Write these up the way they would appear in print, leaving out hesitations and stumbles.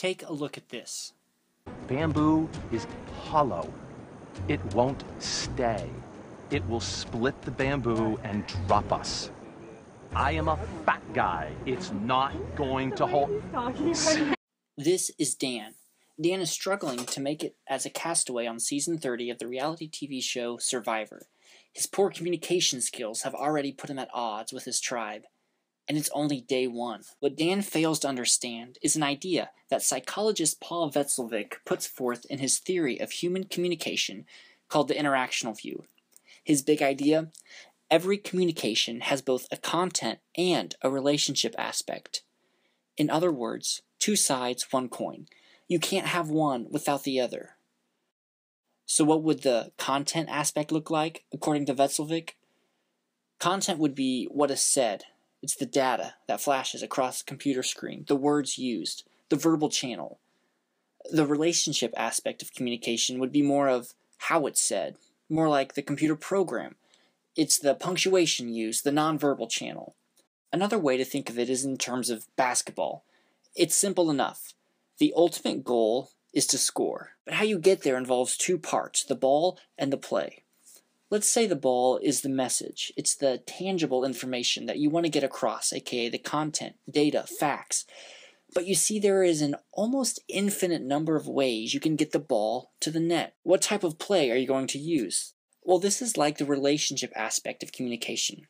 Take a look at this. Bamboo is hollow. It won't stay. It will split the bamboo and drop us. I am a fat guy. It's not going to hold. This is Dan. Dan is struggling to make it as a castaway on season 30 of the reality TV show Survivor. His poor communication skills have already put him at odds with his tribe. And it's only day one. What Dan fails to understand is an idea that psychologist Paul Watzalwick puts forth in his theory of human communication called the Interactional View. His big idea? Every communication has both a content and a relationship aspect. In other words, two sides, one coin. You can't have one without the other. So what would the content aspect look like, according to Watzalwick? Content would be what is said. It's the data that flashes across the computer screen, the words used, the verbal channel. The relationship aspect of communication would be more of how it's said, more like the computer program. It's the punctuation used, the nonverbal channel. Another way to think of it is in terms of basketball. It's simple enough. The ultimate goal is to score, but how you get there involves two parts, the ball and the play. Let's say the ball is the message. It's the tangible information that you want to get across, aka the content, data, facts. But you see there is an almost infinite number of ways you can get the ball to the net. What type of play are you going to use? Well, this is like the relationship aspect of communication.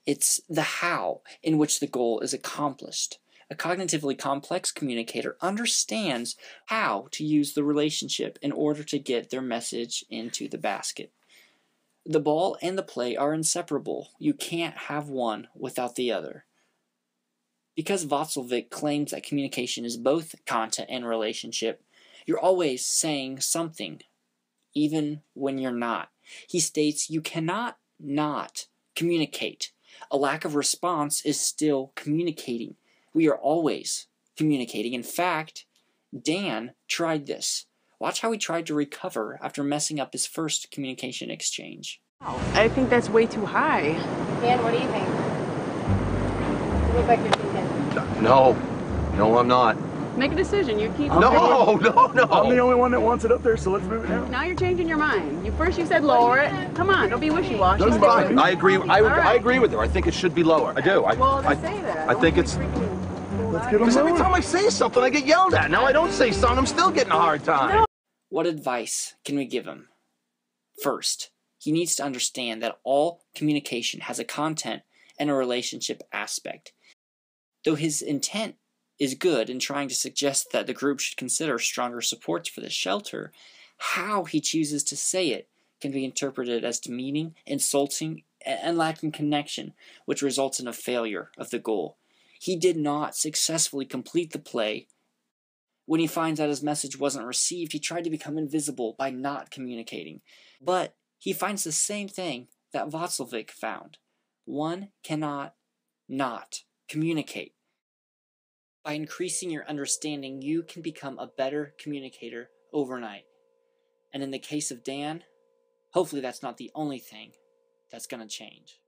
It's the how in which the goal is accomplished. A cognitively complex communicator understands how to use the relationship in order to get their message into the basket. The ball and the play are inseparable. You can't have one without the other. Because Watzalwick claims that communication is both content and relationship, you're always saying something, even when you're not. He states you cannot not communicate. A lack of response is still communicating. We are always communicating. In fact, Dan tried this. Watch how he tried to recover after messing up his first communication exchange. I think that's way too high. Dan, what do you think? You look like you're thinking. No, I'm not. Make a decision. You keep. No. I'm the only one that wants it up there, so let's move it down. Now you're changing your mind. First you said lower it. Come on, don't be wishy-washy. That's fine. I agree. I agree with her. I think it should be lower. I do. Well, then say that. I think it's. Let's get them Because every lower. time I say something, I get yelled at. Now I don't say something, I'm still getting a hard time. No. What advice can we give him? First, he needs to understand that all communication has a content and a relationship aspect. Though his intent is good in trying to suggest that the group should consider stronger supports for the shelter, how he chooses to say it can be interpreted as demeaning, insulting, and lacking connection, which results in a failure of the goal. He did not successfully complete the play. When he finds out his message wasn't received, he tried to become invisible by not communicating. But he finds the same thing that Watzalwick found. One cannot not communicate. By increasing your understanding, you can become a better communicator overnight. And in the case of Dan, hopefully that's not the only thing that's going to change.